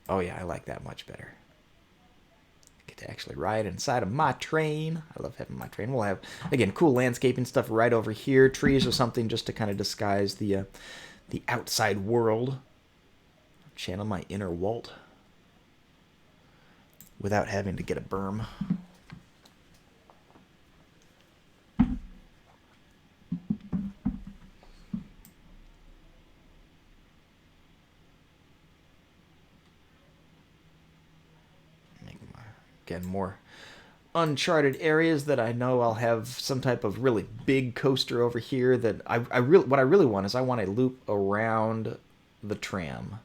Oh yeah, I like that much better. I get to actually ride inside of my train. I love having my train. We'll have, again, cool landscaping stuff right over here, trees or something, just to kind of disguise the outside world. Channel my inner Walt without having to get a berm. Again, more uncharted areas that I know I'll have some type of really big coaster over here that what I really want is I want a loop around the tram.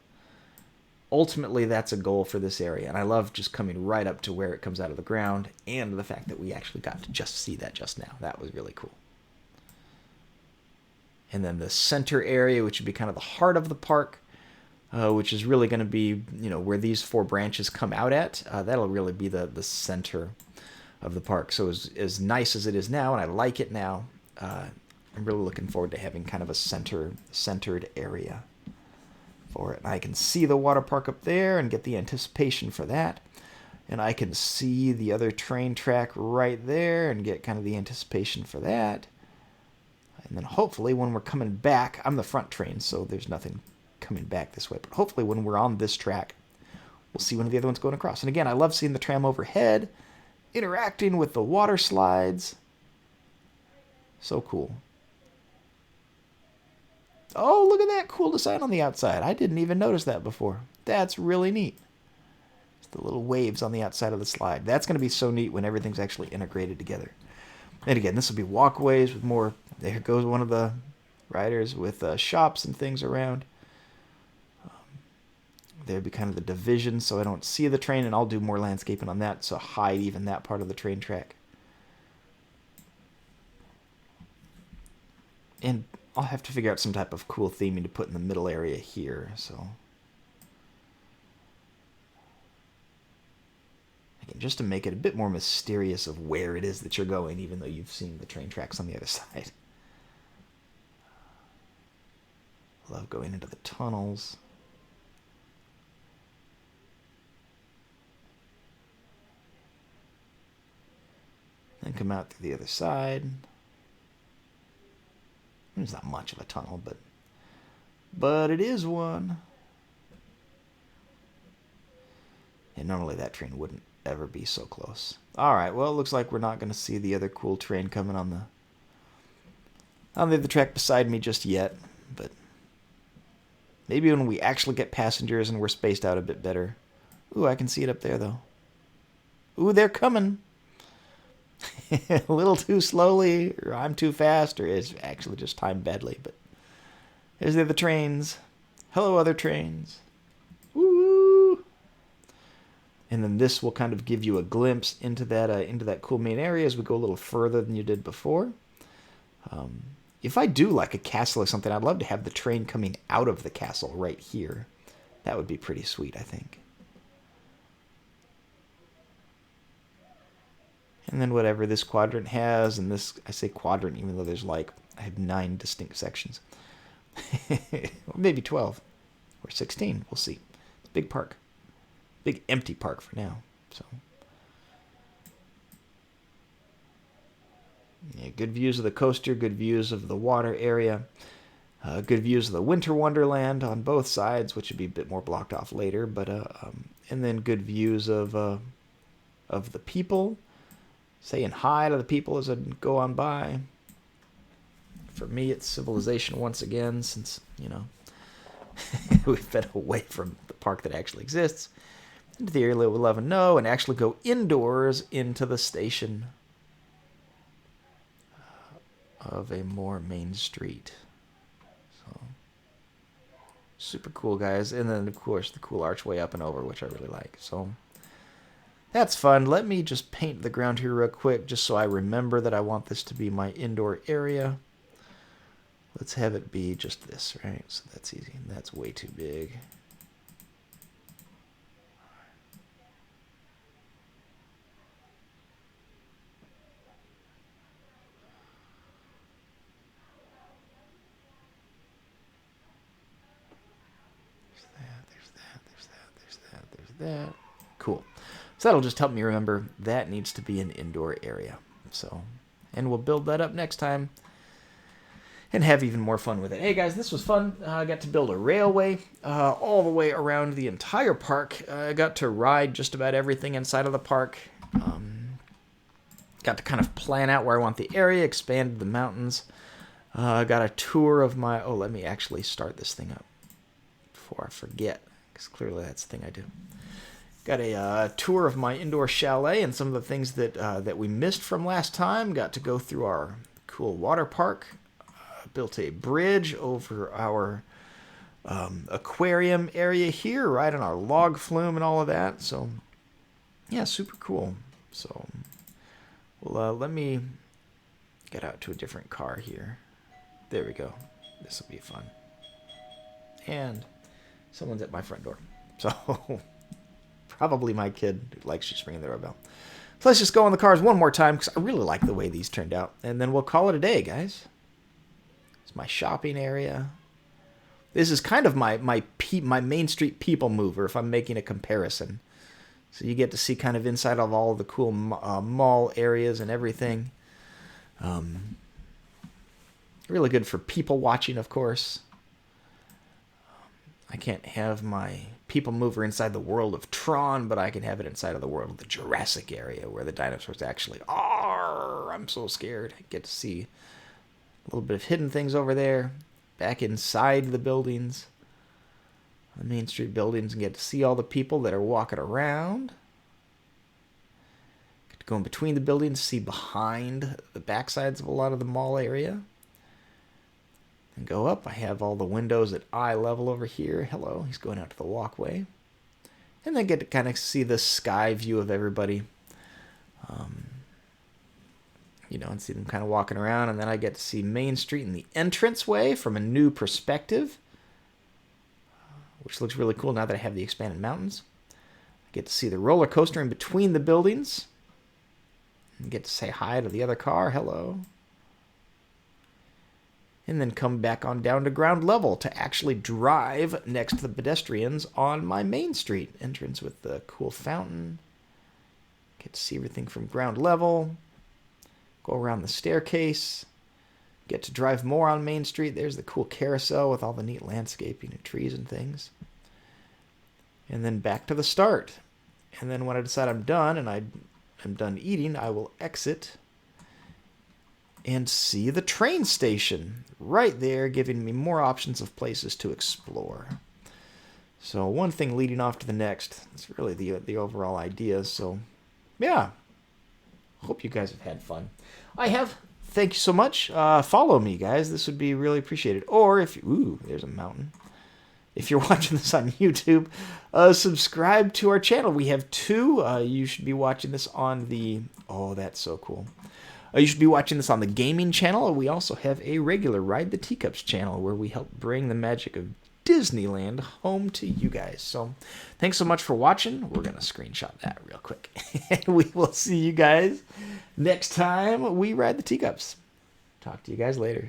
Ultimately, that's a goal for this area, and I love just coming right up to where it comes out of the ground, and the fact that we actually got to just see that just now. That was really cool. And then the center area, which would be kind of the heart of the park, which is really going to be, where these 4 branches come out at. That'll really be the center of the park. So as nice as it is now, and I like it now, I'm really looking forward to having kind of a centered area for it. And I can see the water park up there and get the anticipation for that. And I can see the other train track right there and get kind of the anticipation for that. And then hopefully when we're coming back, I'm the front train, so there's nothing coming back this way. But hopefully when we're on this track, we'll see one of the other ones going across. And again, I love seeing the tram overhead, interacting with the water slides. So cool. Oh, look at that cool design on the outside. I didn't even notice that before. That's really neat. The little waves on the outside of the slide. That's going to be so neat when everything's actually integrated together. And again, this will be walkways with more... There goes one of the riders with shops and things around. There'd be kind of the division so I don't see the train, and I'll do more landscaping on that so hide even that part of the train track. And I'll have to figure out some type of cool theming to put in the middle area here, so... Again, just to make it a bit more mysterious of where it is that you're going, even though you've seen the train tracks on the other side. Love going into the tunnels. Then come out through the other side. There's not much of a tunnel, but it is one. And normally that train wouldn't ever be so close. Alright, well, it looks like we're not going to see the other cool train coming on the other track beside me just yet, but maybe when we actually get passengers and we're spaced out a bit better. Ooh, I can see it up there, though. Ooh, they're coming. A little too slowly, or I'm too fast, or it's actually just timed badly, but there's the other trains. Hello, other trains. Woo! And then this will kind of give you a glimpse into that cool main area as we go a little further than you did before. If I do like a castle or something, I'd love to have the train coming out of the castle right here. That would be pretty sweet, I think. And then whatever this quadrant has, and this, I say quadrant even though there's like, I have 9 distinct sections. Or maybe 12. Or 16, we'll see. It's a big park. Big empty park for now. So yeah, good views of the coaster, good views of the water area, good views of the Winter Wonderland on both sides, which would be a bit more blocked off later. But and then good views of the people, saying hi to the people as I go on by. For me, it's civilization once again, since we've been away from the park that actually exists. Into the area we'll never know, and actually go indoors into the station of a more main street. So super cool, guys. And then of course the cool archway up and over, which I really like. So that's fun. Let me just paint the ground here real quick, just so I remember that I want this to be my indoor area. Let's have it be just this, right? So that's easy. That's way too big. That. Cool. So that'll just help me remember that needs to be an indoor area. So, and we'll build that up next time and have even more fun with it. Hey guys, this was fun. I got to build a railway all the way around the entire park. I got to ride just about everything inside of the park. Got to kind of plan out where I want the area, expanded the mountains. Got a tour of my... Oh, let me actually start this thing up before I forget, because clearly that's the thing I do. Got a tour of my indoor chalet and some of the things that we missed from last time. Got to go through our cool water park. Built a bridge over our aquarium area here, right on our log flume and all of that. So, yeah, super cool. So, well, let me get out to a different car here. There we go. This will be fun. And someone's at my front door. So... Probably my kid who likes just ringing the doorbell. So let's just go on the cars one more time, because I really like the way these turned out. And then we'll call it a day, guys. It's my shopping area. This is kind of my Main Street people mover, if I'm making a comparison. So you get to see kind of inside of all the cool mall areas and everything. Really good for people watching, of course. I can't have my people mover inside the world of Tron, but I can have it inside of the world of the Jurassic area, where the dinosaurs actually are. I'm so scared. I get to see a little bit of hidden things over there, back inside the buildings. the Main Street buildings and get to see all the people that are walking around. Get to go in between the buildings, see behind the backsides of a lot of the mall area. And go up. I have all the windows at eye level over here. Hello, he's going out to the walkway. And then get to kind of see the sky view of everybody. And see them kind of walking around. And then I get to see Main Street and the entranceway from a new perspective, which looks really cool now that I have the expanded mountains. I get to see the roller coaster in between the buildings. And get to say hi to the other car. Hello. And then come back on down to ground level to actually drive next to the pedestrians on my Main Street entrance with the cool fountain. Get to see everything from ground level. Go around the staircase. Get to drive more on Main Street. There's the cool carousel with all the neat landscaping and trees and things. And then back to the start. And then when I decide I'm done and I'm done eating, I will exit and see the train station right there, giving me more options of places to explore. So one thing leading off to the next. That's really the overall idea. So, yeah. Hope you guys have had fun. I have. Thank you so much. Follow me, guys. This would be really appreciated. Or if there's a mountain. If you're watching this on YouTube, subscribe to our channel. We have 2. You should be watching this on the... Oh, that's so cool. You should be watching this on the gaming channel. We also have a regular Ride the Teacups channel where we help bring the magic of Disneyland home to you guys. So thanks so much for watching. We're going to screenshot that real quick. We will see you guys next time we Ride the Teacups. Talk to you guys later.